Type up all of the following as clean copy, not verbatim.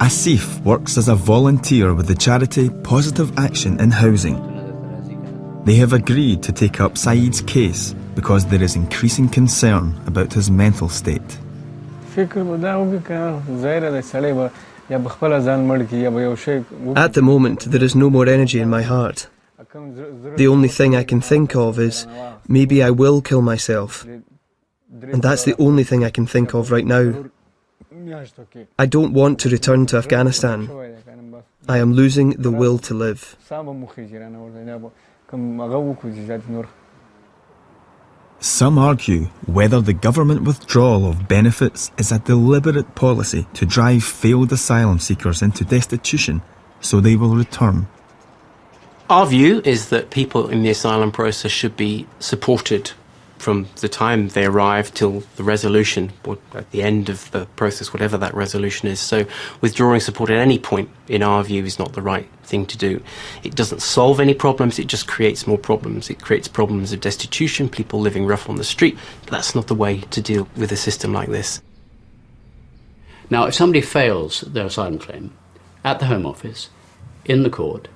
Asif works as a volunteer with the charity Positive Action in Housing. They have agreed to take up Saeed's case because there is increasing concern about his mental state. At the moment, there is no more energy in my heart. The only thing I can think of is, maybe I will kill myself. And that's the only thing I can think of right now. I don't want to return to Afghanistan. I am losing the will to live. Some argue whether the government withdrawal of benefits is a deliberate policy to drive failed asylum seekers into destitution so they will return. Our view is that people in the asylum process should be supported from the time they arrive till the resolution, or at the end of the process, whatever that resolution is. So withdrawing support at any point, in our view, is not the right thing to do. It doesn't solve any problems, it just creates more problems. It creates problems of destitution, people living rough on the street. But that's not the way to deal with a system like this. Now, if somebody fails their asylum claim at the Home Office, in the court,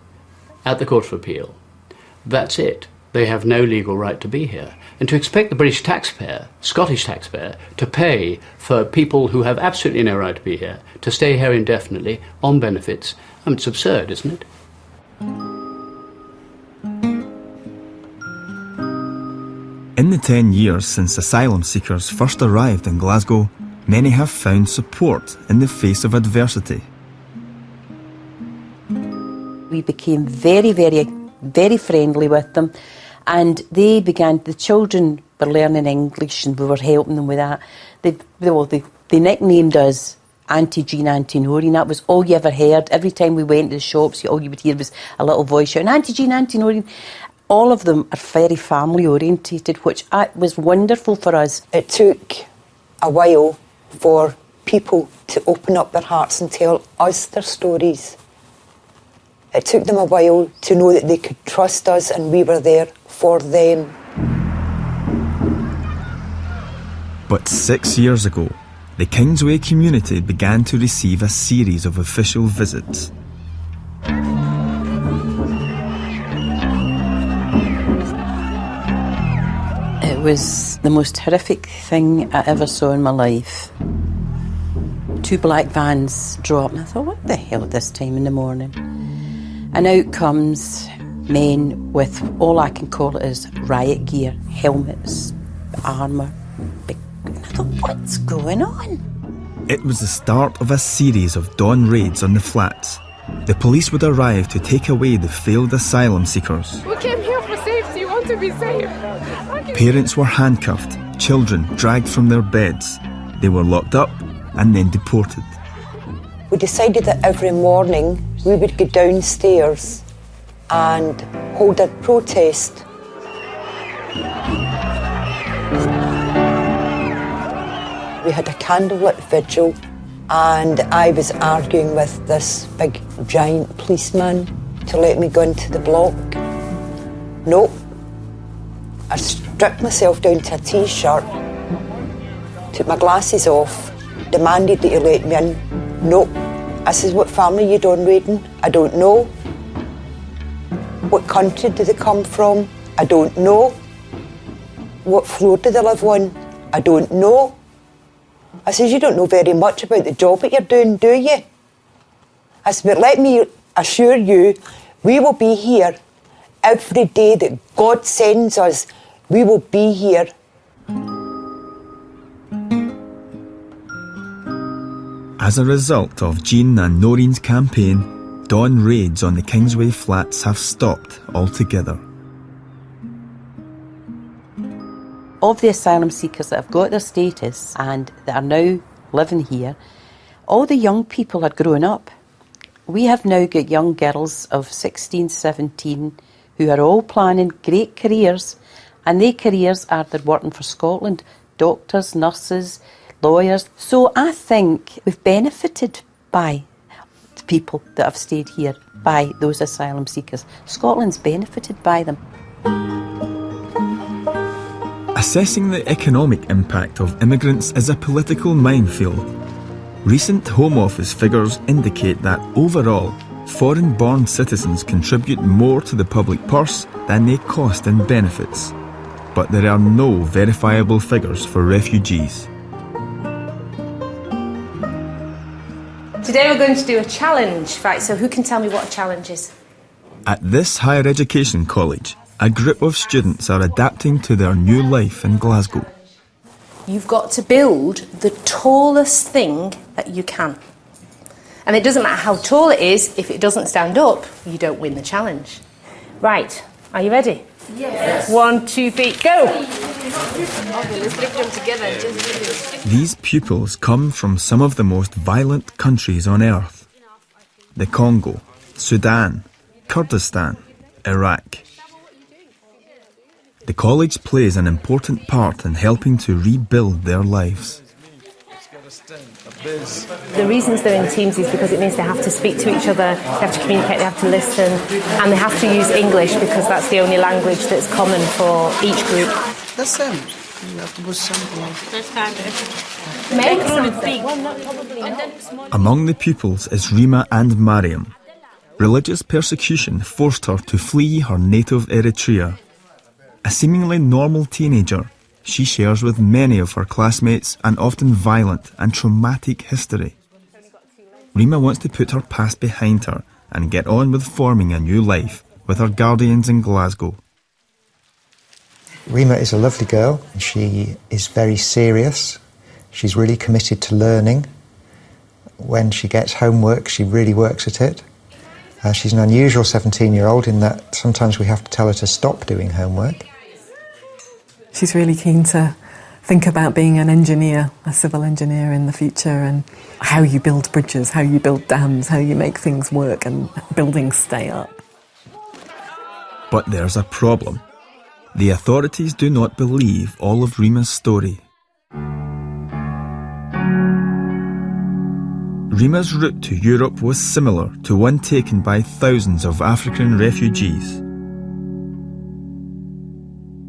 at the Court of Appeal, that's it. They have no legal right to be here. And to expect the British taxpayer, Scottish taxpayer, to pay for people who have absolutely no right to be here, to stay here indefinitely on benefits, I mean, it's absurd, isn't it? In the 10 years since asylum seekers first arrived in Glasgow, many have found support in the face of adversity. We became very, very, very friendly with them. And they began, the children were learning English and we were helping them with that. They nicknamed us Auntie Jean, Auntie Noreen. That was all you ever heard. Every time we went to the shops, all you would hear was a little voice shouting, Auntie Jean, Auntie Noreen. All of them are very family orientated, which was wonderful for us. It took a while for people to open up their hearts and tell us their stories. It took them a while to know that they could trust us and we were there for them. But 6 years ago, the Kingsway community began to receive a series of official visits. It was the most horrific thing I ever saw in my life. 2 black vans draw up and I thought, what the hell at this time in the morning? And out comes men with all I can call it is riot gear, helmets, armour. And I thought, what's going on? It was the start of a series of dawn raids on the flats. The police would arrive to take away the failed asylum seekers. We came here for safety, we want to be safe. Parents were handcuffed, children dragged from their beds. They were locked up and then deported. We decided that every morning we would go downstairs and hold a protest. We had a candlelit vigil and I was arguing with this big giant policeman to let me go into the block. No. I stripped myself down to a t-shirt, took my glasses off, demanded that he let me in. No. I says, what family you done raiding? I don't know. What country do they come from? I don't know. What floor do they live on? I don't know. I says, you don't know very much about the job that you're doing, do you? I said, but let me assure you, we will be here every day that God sends us. We will be here. As a result of Jean and Noreen's campaign, dawn raids on the Kingsway flats have stopped altogether. Of the asylum seekers that have got their status and that are now living here, all the young people are growing up. We have now got young girls of 16, 17 who are all planning great careers, and their careers are they're working for Scotland, doctors, nurses, lawyers. So I think we've benefited by the people that have stayed here, by those asylum seekers. Scotland's benefited by them. Assessing the economic impact of immigrants is a political minefield. Recent Home Office figures indicate that overall, foreign-born citizens contribute more to the public purse than they cost in benefits. But there are no verifiable figures for refugees. Today we're going to do a challenge. Right, so who can tell me what a challenge is? At this higher education college, a group of students are adapting to their new life in Glasgow. You've got to build the tallest thing that you can. And it doesn't matter how tall it is, if it doesn't stand up, you don't win the challenge. Right, are you ready? Yes. 1, 2, 3, go! Okay, let's lift them together. These pupils come from some of the most violent countries on earth. The Congo, Sudan, Kurdistan, Iraq. The college plays an important part in helping to rebuild their lives. The reasons they're in teams is because it means they have to speak to each other, they have to communicate, they have to listen, and they have to use English because that's the only language that's common for each group. The same. You have to put something. Make something. Among the pupils is Rima and Mariam. Religious persecution forced her to flee her native Eritrea. A seemingly normal teenager, she shares with many of her classmates an often violent and traumatic history. Rima wants to put her past behind her and get on with forming a new life with her guardians in Glasgow. Rima is a lovely girl. She is very serious. She's really committed to learning. When she gets homework, she really works at it. She's an unusual 17-year-old in that sometimes we have to tell her to stop doing homework. She's really keen to think about being an engineer, a civil engineer in the future, and how you build bridges, how you build dams, how you make things work and buildings stay up. But there's a problem. The authorities do not believe all of Rima's story. Rima's route to Europe was similar to one taken by thousands of African refugees.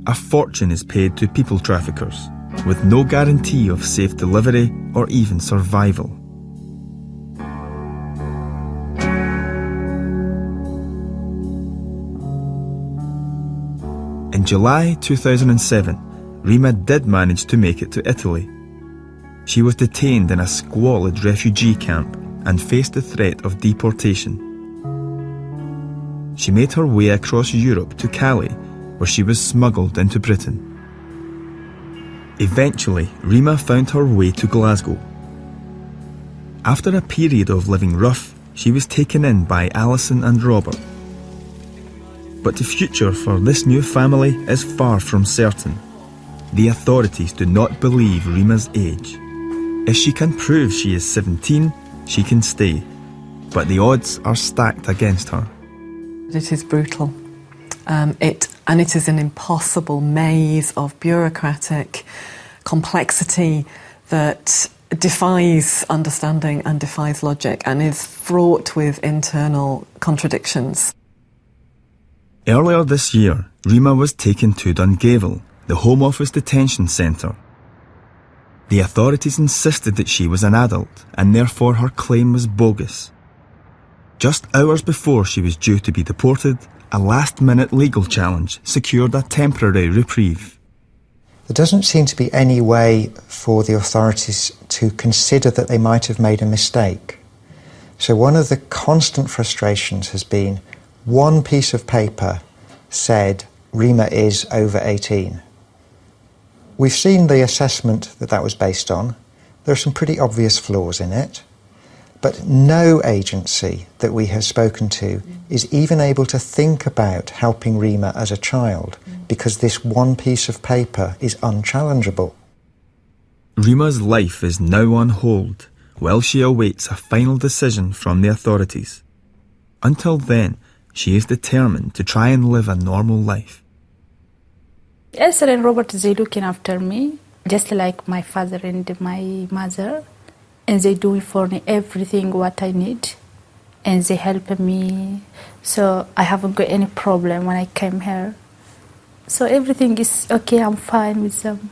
A fortune is paid to people traffickers, with no guarantee of safe delivery or even survival. In July 2007, Rima did manage to make it to Italy. She was detained in a squalid refugee camp and faced the threat of deportation. She made her way across Europe to Calais, where she was smuggled into Britain. Eventually, Rima found her way to Glasgow. After a period of living rough, she was taken in by Alison and Robert. But the future for this new family is far from certain. The authorities do not believe Rima's age. If she can prove she is 17, she can stay. But the odds are stacked against her. It is brutal. It is an impossible maze of bureaucratic complexity that defies understanding and defies logic and is fraught with internal contradictions. Earlier this year, Rima was taken to Dungavel, the Home Office detention centre. The authorities insisted that she was an adult and therefore her claim was bogus. Just hours before she was due to be deported, a last-minute legal challenge secured a temporary reprieve. There doesn't seem to be any way for the authorities to consider that they might have made a mistake. So one of the constant frustrations has been one piece of paper said Rima is over 18. We've seen the assessment that was based on. There are some pretty obvious flaws in it. But no agency that we have spoken to is even able to think about helping Rima as a child because this one piece of paper is unchallengeable. Rima's life is now on hold while she awaits a final decision from the authorities. Until then, she is determined to try and live a normal life. Esther and Robert, they looking after me, just like my father and my mother. And they do for me everything what I need. And they help me. So I haven't got any problem when I came here. So everything is okay, I'm fine with them.